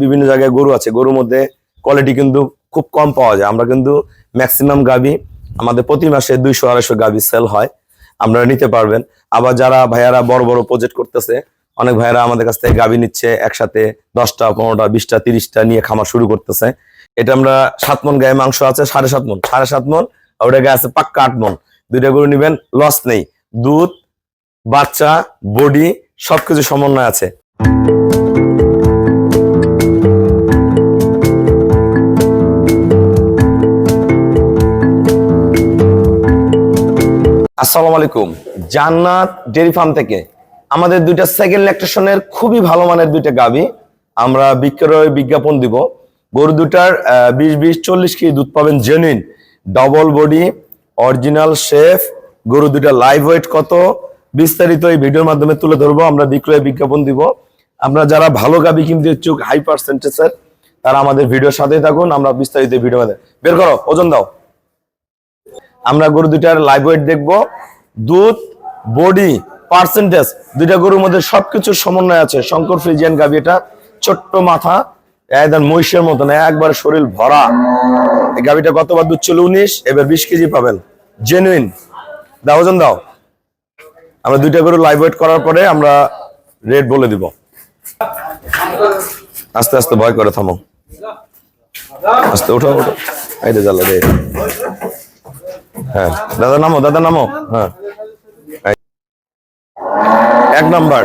বিভিন্ন জায়গায় গরু আছে, গরুর মধ্যে কোয়ালিটি কিন্তু খুব কম পাওয়া যায়। আমরা কিন্তু ম্যাক্সিমাম গাভী আমাদের প্রতি মাসে 200-250 গাভী সেল হয়, আপনারা নিতে পারবেন। আবার যারা ভাইয়ারা বড় বড় প্রজেক্ট করতেছে, অনেক ভাইয়ারা আমাদের কাছ থেকে গাভী নিচ্ছে, একসাথে 10টা 15টা 20টা 30টা নিয়ে খামার শুরু করতেছে। এটা আমরা 7 মন গায়ে মাংস আছে, 7.5 মন, 7.5 মন, ওটা গায়ে আছে পাক্কা 8 মন। 2টা গরু নিবেন, লস নেই। দুধ, বাচ্চা, বডি সবকিছু সমন্বয় আছে। আসসালামু আলাইকুম, জান্নাত ডেয়ারি ফার্ম থেকে আমাদের 2টা সেকেন্ড ল্যাকটেশনের খুবই ভালো মানের 2টা গাভী আমরা বিক্রয় বিজ্ঞাপন দিব। গরু দুটার 20-40 কেজি দুধ পাবেন, genuine double body, original chef. গরু দুটা লাইভ ওয়েট কত বিস্তারিত এই ভিডিওর মাধ্যমে তুলে ধরবো, আমরা বিক্রয় বিজ্ঞাপন দিব। আপনারা যারা ভালো গাভী কিনতে ইচ্ছুক, হাই পার্সেন্টেজের, তারা আমাদের ভিডিওর সাথেই থাকুন। আমরা বিস্তারিত ভিডিও বের করো, ওজন দাও। আমরা গরু দুটার লাইভ ওয়েট দেখবো, দুধ, বডি, পার্সেন্টেজ, 2টা গরুর মধ্যে সবকিছুর সমন্বয় আছে। শঙ্কর ফ্রিজিয়ান গাভী, এটা ছোট্ট মাথা, একদম মহিষের মতন, একবার শরীর ভরা। এই গাভীটা গতবার দুধ ছিল 19, এবার 20 কেজি পাবেন, জেনুইন। দাও, ওজন দাও। আমরা 2টা গরু লাইভ ওয়েট করার পরে আমরা রেট বলে দিব। আস্তে আস্তে ভয় করে থামো, আস্তে ওঠো ওঠো, এই রে জ্বালা রে। হ্যাঁ দাদা নামো, দাদা নামো। হ্যাঁ, 1 নাম্বার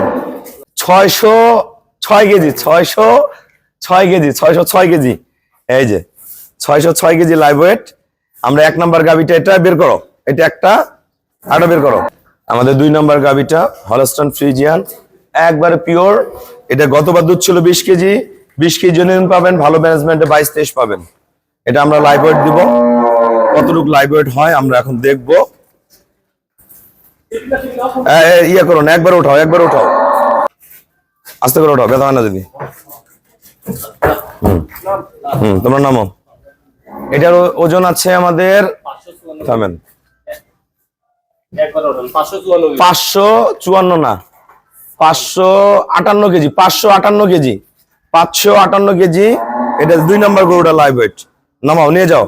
606 কেজি, 606 কেজি, 606 কেজি। এই যে 606 কেজি লাইভ ওয়েট। আমরা 1 নাম্বার গাভীটা, এটা বের করো, এটা একটা, আরো বের করো। আমাদের 2 নাম্বার গাভীটা হলস্টাইন ফ্রিজিয়ান, একবারে পিওর। এটা গতবার দুধ ছিল 20 কেজি, 20 কেজি জেনুইন পাবেন, ভালো ম্যানেজমেন্টে 22-23 পাবেন। এটা আমরা লাইভ ওয়েট দিব, কতটুকু লাইভ ওয়েট হয় আমরা এখন দেখবো। ইয়ে করো না, একবার উঠাও, একবার উঠাও, আস্তে করে উঠাও, ব্যথা হয় না যদি। তোমার নামও। এটার ওজন আছে আমাদের, থামেন, 554 না, 558 কেজি, 558 কেজি, 558 কেজি। এটা 2 নাম্বার গরুটা লাইভ ওয়েট। নামাও, নিয়ে যাও।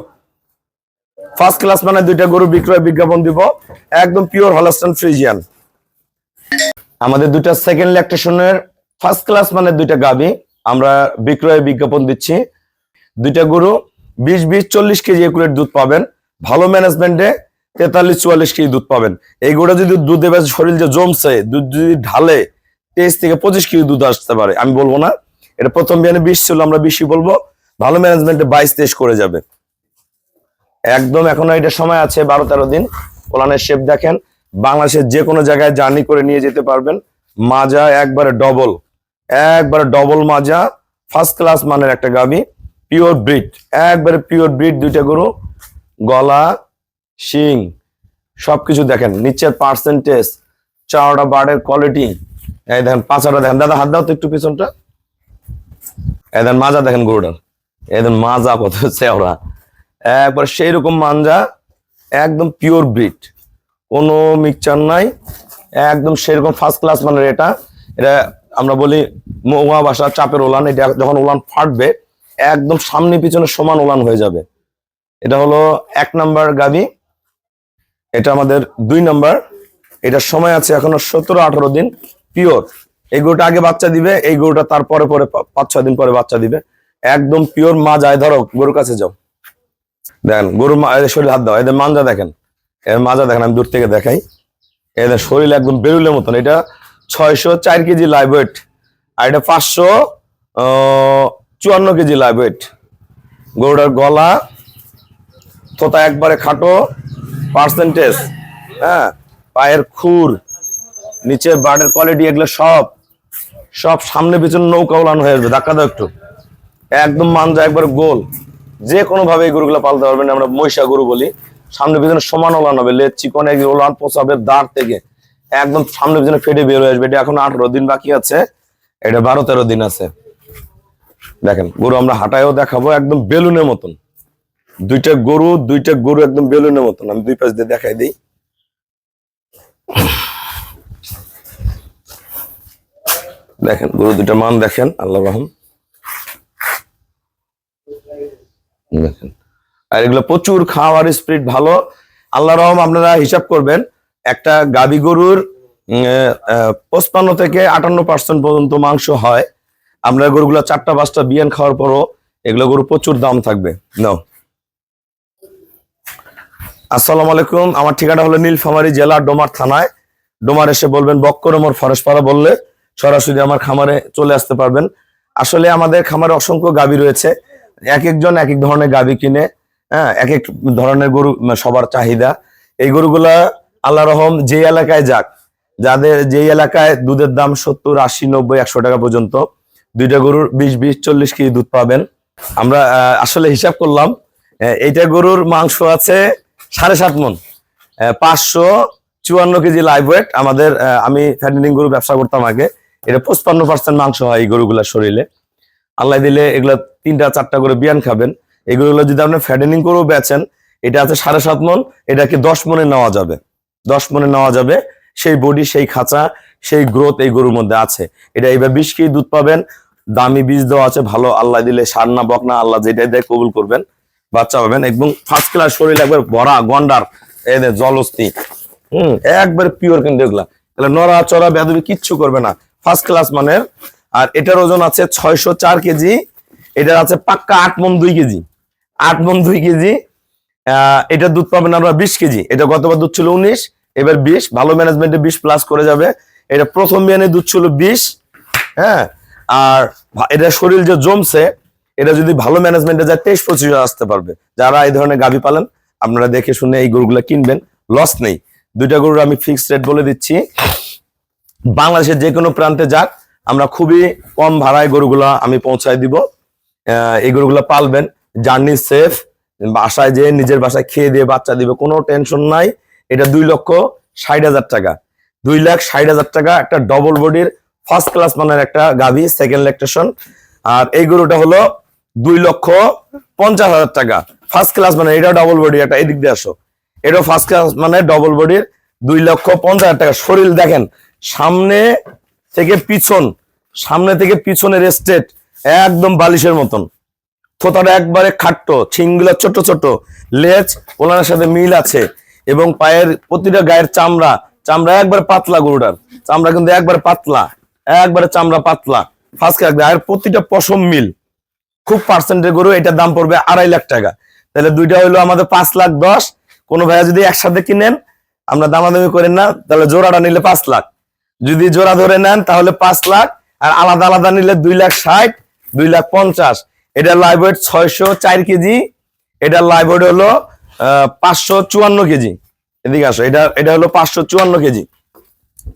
ফার্স্ট ক্লাস মানে 2টা গরু বিক্রয় বিজ্ঞাপন দিব, একদম পিওর হলস্টাইন ফ্রিজিয়ান। আমাদের 2টা সেকেন্ড ল্যাকটেশনের ফার্স্ট ক্লাস মানে 2টা গাভী আমরা বিক্রয় বিজ্ঞাপন দিচ্ছি। 2টা গরু 20-40 কেজি একুরেট দুধ পাবেন, ভালো ম্যানেজমেন্টে 43-44 কেজি দুধ পাবেন। এই গরুটা যদি দুধ দেবে, শরীর যে জমছে, দুধ যদি ঢালে 23-25 কেজি দুধ আসতে পারে। আমি বলবো না, এটা প্রথম বিয়ানে 20 ছিল, আমরা 20ই বলবো। ভালো ম্যানেজমেন্টে 22-23 করে যাবে একদম। এখনো এটা সময় আছে 12-13 দিন। ওলানের শেপ দেখেন, বাংলাদেশের যে কোনো জায়গায় জার্নি করে নিয়ে যেতে পারবেন। মাজা একবারে ডবল মাজা, ফার্স্ট ক্লাস মানের একটা গাভী, পিওর ব্রিড, একবারে পিওর ব্রিড। 2টা গরু, গলা, শিং সবকিছু দেখেন, নিচের পার্সেন্টেজ, চাওড়া বার্ডের কোয়ালিটি। এই দেখেন পাঁচাটা দেখেন, দাদা হাত দাও তো একটু পিছনটা। এই দেখেন মাজা দেখেন গরুটার, এই দেখেন মাজা কত চেওড়া, একবার সেই রকম মাঞ্জা, একদম পিওর ব্রিড, কোনো মিক্সচার নাই, একদম সেরকম ফার্স্ট ক্লাস মানের। এটা আমরা বলি মহুয়া ভাষা চাপের ওলান। এটা যখন ওলান ফাটবে, একদম সামনে পিছনে সমান ওলান হয়ে যাবে। এটা হলো 1 নাম্বার গাভী, এটা আমাদের 2 নাম্বার। এটার সময় আছে এখনো 17-18 দিন, পিওর। এই গরুটা আগে বাচ্চা দিবে, এই গরুটা তারপরে 5-6 দিন পরে বাচ্চা দিবে, একদম পিওর। মা যায়, ধরো গরুর কাছে যাও, দেখেন গরু শরীর হাত দাও, এদের মাঞ্জা দেখেন, এর মাজা দেখেন, আমি দূর থেকে দেখাই। এদের শরীর একদম বেরুলের মতন। এটা 604 কেজি লাইভ ওয়েট, আর এটা 554 কেজি লাইভ ওয়েট। গরুটার গলা তোতা একবারে খাটো, পার্সেন্টেজ, হ্যাঁ, পায়ের খুর, নিচের বার্ডের কোয়ালিটি, এগুলো সব সামনে পিছনে নৌকা উলান হয়ে আসবে। ধাক্কা দাও একটু, একদম মাঞ্জা একবারে গোল। যে কোনো ভাবে এই গরুগুলো পালতে পারবেন, আমরা মহিষা গরু বলি। সামনে পিছনে সমান ওলান হবে, লেজ চিকন, এক ওলান পোষাবে দাঁড় থেকে, একদম সামনে পিছনে ফেটে বের হয়ে আসবে। এটা এখন 18 দিন বাকি আছে, এটা 12-13 দিন আছে। দেখেন গরু আমরা হাঁটায়ও দেখাবো, একদম বেলুনের মতন। 2টা গরু একদম বেলুনের মতন। আমি 2 পাশ দিয়ে দেখাই দিই। দেখেন গরু 2টা মান দেখেন, আল্লাহ রহম। দেখেন, আর এগুলো প্রচুর খাওয়ার স্পিড ভালো। আল্লাহ রহম, আপনারা হিসাব করবেন একটা গাভী গরুর 55 থেকে 58% পর্যন্ত মাংস হয়। আমরা গরুগুলা 4টা-5টা বিয়ান খাওয়ার পরও এগুলো গরু প্রচুর দাম থাকবে। নাও। আসসালামু আলাইকুম, আমার ঠিকানা হলো নীলফামারী জেলা ডোমার থানায়। ডোমার এসে বলবেন বক্করমর ফরেশপাড়া বললে সরাসরি আমার খামারে চলে আসতে পারবেন। আসলে আমাদের খামারে অসংখ্য গাভী রয়েছে, এক একজন এক এক ধরনের গাভী কিনে, হ্যাঁ, এক এক ধরনের গরু সবার চাহিদা। এই গরুগুলা আল্লাহ রহম যে এলাকায় যাক, যাদের যেই এলাকায় দুধের দাম 70, 80, 90, 100 টাকা পর্যন্ত, দুইটা গরুর 20, 40 কেজি দুধ পাবেন। আমরা আসলে হিসাব করলাম, এইটা গরুর মাংস আছে 7.5 মণ, 554 কেজি লাইভ ওয়েট। আমাদের আমি ফ্যাটেনিং গরু ব্যবসা করতাম আগে। এটা 55% মাংস হয় এই গরুগুলার শরীরে। আল্লাহ দিলে এগুলা 3টা-4টা করে বিয়ান খাবেন। এই গরুগুলো যদি আপনি ফ্যাটেনিং করেও বেচেন, এটা আছে 7.5 মণ, এটাকে 10 মণে নেওয়া যাবে। 10 মণে নেওয়া যাবে। সেই বডি, সেই খাঁচা, সেই গ্রোথ এই গরুর মধ্যে আছে। এটা এবার 20 কেজি দুধ পাবেন। দামি বীজ দেওয়া আছে ভালো, আল্লাহ দিলে সার না বক না, আল্লাহ যেটাই দেয় কবুল করবেন, বাচ্চা পাবেন। একদম ফার্স্ট ক্লাস শরীর, একবার ভরা গন্ডার, এই জলস্থি, একবার পিওর। কিন্তু এগুলা নড়া চড়া বেদবি কিচ্ছু করবে না, ফার্স্ট ক্লাস মানের। আর এটার ওজন আছে 604 কেজি। এটার আছে পাক্কা 8 মণ 2 কেজি, 8 মণ 2 কেজি। এটা দুধ পাবেন আমরা 20 কেজি। এটা গতবার দুধ ছিল 19, এবার 20। ভালো ম্যানেজমেন্টে 20 প্লাস করে যাবে। এটা প্রথম বিয়ানে দুধ ছিল 20, হ্যাঁ। আর এটা শরীর যে জমছে, এটা যদি ভালো ম্যানেজমেন্টে যায় 23-25 আসতে পারবে। যারা এই ধরনের গাভী পালেন, আপনারা দেখে শুনে এই গরুগুলা কিনবেন, লস নেই। দুইটা গরুর আমি ফিক্সড রেট বলে দিচ্ছি। বাংলাদেশের যে কোনো প্রান্তে যাক, আমরা খুবই কম ভাড়ায় গরুগুলা আমি পৌঁছায় দিব। এই গরুগুলা পালবেন, জার্নি সেফ, বাসায় যে নিজের বাসায় খেয়ে দিয়ে বাচ্চা দিবে, কোনো টেনশন নাই। এটা 2,60,000 টাকা, 2,60,000 টাকা একটা ডবল বডির ফার্স্ট ক্লাস মানের একটা গাভী, সেকেন্ড ল্যাকটেশন। আর এই গরুটা হলো 2,50,000 টাকা ফার্স্ট ক্লাস মানে, এটা ডবল বডি। একটা এদিক দিয়ে আসো, এটা ফার্স্ট ক্লাস মানে ডবল বডির 2,50,000 টাকা। শরীর দেখেন, সামনে থেকে পিছন, সামনে থেকে পিছনের স্টেট একদম বালিশের মতন, থোতাটা একবারে খাট্টো, ছিংগুলা ছোট ছোট, লেজ ওলানের সাথে মিল আছে, এবং পায়ের প্রতিটা গায়ের চামড়া, চামড়া একবার পাতলা, গরুটার চামড়া কিন্তু একবার পাতলা, একবারে চামড়া পাতলা, ফার্স্ট ক্লাস। গায়ের প্রতিটা পশম মিল, খুব পার্সেন্টের গরু। এটার দাম পড়বে 2.5 লাখ টাকা। তাহলে দুইটা হইলো আমাদের 5,10,000। কোনো ভাইয়া যদি একসাথে কিনেন, আমরা দামাদামি করেন না, তাহলে জোড়াটা নিলে 5 লাখ। যদি জোড়া ধরে নেন তাহলে 5 লাখ, আর আলাদা আলাদা নিলে 2,60,000, 2,50,000। এটা লাইভ ওয়েট 604 কেজি। এটা লাইভ ওয়েট হলো 554 কেজি। এদিকে আসো, এটা হলো 554 কেজি।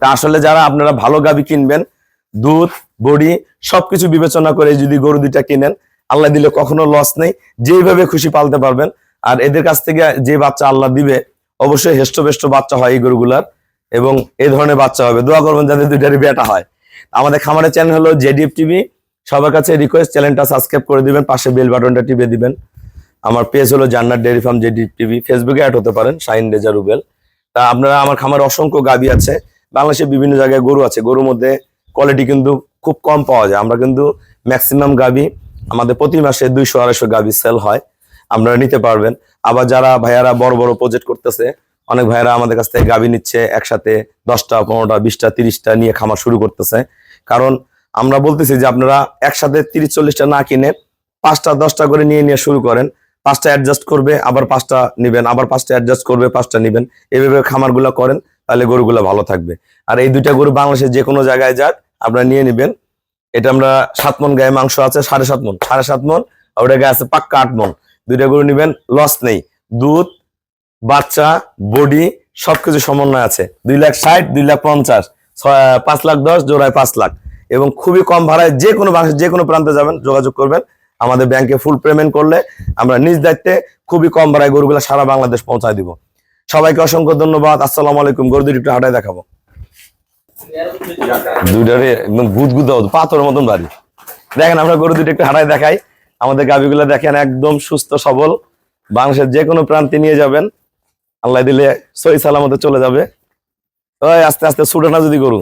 তা আসলে যারা আপনারা ভালো গাভী কিনবেন, দুধ বডি সবকিছু বিবেচনা করে যদি গরু দুইটা কিনেন, আল্লাহ দিলে কখনো লস নেই, যেইভাবে খুশি পালতে পারবেন। আর এদের কাছ থেকে যে বাচ্চা আল্লাহ দিবে, অবশ্যই হেষ্টবেষ্ট বাচ্চা হয় এই গরুগুলার, এবং এই ধরনের বাচ্চা হবে। দোয়া করবেন যাতে দুইটারই বেটা হয়। আমাদের খামারের চ্যানেল হলো জেডিএফ টিভি। সবার কাছে রিকোয়েস্ট, চ্যানেলটা সাবস্ক্রাইব করে দিবেন, পাশে বেল বাটনটা টিপে দিবেন। আমার পেজ হলো জান্নাত ডেয়ারি ফার্ম জেডিএফ টিভি। ফেসবুকে অ্যাড হতে পারেন, শাহিন রেজা রুবেল। তা আপনারা, আমার খামারে অসংখ্য গাভী আছে, বাংলাদেশের বিভিন্ন জায়গায় গরু আছে। গরুর মধ্যে কোয়ালিটি কিন্তু খুব কম পাওয়া যায়। আমরা কিন্তু ম্যাক্সিমাম গাভী, আমাদের প্রতি মাসে 200-250 গাভী সেল হয়, আপনারা নিতে পারবেন। আবার যারা ভাইয়ারা বড় বড় প্রজেক্ট করতেছে, অনেক ভাইয়ারা আমাদের কাছ থেকে গাভী নিচ্ছে, একসাথে 10টা, 15টা, 20টা, 30টা নিয়ে খামার শুরু করতেছে। কারণ আমরা বলতেছি যে আপনারা একসাথে 30-40টা না কিনে 5টা 10টা করে নিয়ে নিয়ে শুরু করেন। 5টা অ্যাডজাস্ট করবে, আবার 5টা নিবেন, আবার 5টা অ্যাডজাস্ট করবে, 5টা নিবেন। এইভাবে খামারগুলো করেন, তাহলে গরুগুলো ভালো থাকবে। আর এই দুইটা গরু বাংলাদেশের যে কোনো জায়গায় যাক, আপনারা নিয়ে নিবেন। এটা আমরা 7 মণ গায়ে মাংস আছে, 7.5 মণ, 7.5 মণ। ওটা গায়ে আছে পাক্কা 8 মণ। দুইটা গরু নিবেন, লস নেই। দুধ, বাচ্চা, বডি সবকিছু সমন্বয় আছে। 2,60,000, 2,50,000, 5,10,000, জোড়ায় 5 লাখ। এবং খুবই কম ভাড়ায় যে কোনো বাংলাদেশের যে কোনো প্রান্তে যাবেন, যোগাযোগ করবেন। আমাদের ব্যাংকে ফুল পেমেন্ট করলে আমরা নিজ দায়িত্বে খুবই কম ভাড়ায় গরুগুলো সারা বাংলাদেশ পৌঁছায় দিব। সবাইকে অসংখ্য ধন্যবাদ। আসসালামু আলাইকুম। গরু দুটো একটু হাঁটায় দেখাবো। দুইটারে একদম গুদগুদ পাথরের মতন বাড়ি। দেখেন, আমরা গরু দুটো একটু হাঁটায় দেখাই। আমাদের গাভীগুলো দেখেন, একদম সুস্থ সবল। বাংলাদেশের যে কোনো প্রান্তে নিয়ে যাবেন, আল্লাহ দিলে সহি সালামতে চলে যাবে। ওই আস্তে আস্তে ছুটে না যদি গরু।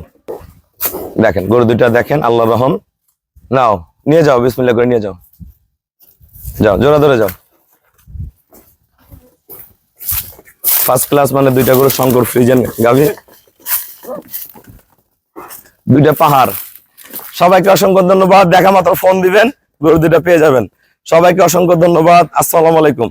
দেখেন গরু দুইটা দেখেন, আল্লাহ রহম। নাও নিয়ে যাও, বিসমিল্লাহ করে নিয়ে যাও। যাও জোড়া ধরে যাও। ফার্স্ট ক্লাস মানে দুইটা গরু শঙ্কর ফ্রিজেন গাভী, দুইটা পাহাড়। সবাইকে অসংখ্য ধন্যবাদ, দেখা মাত্র ফোন দিবেন, গরু দুইটা পেয়ে যাবেন। সবাইকে অসংখ্য ধন্যবাদ, আসসালামু আলাইকুম।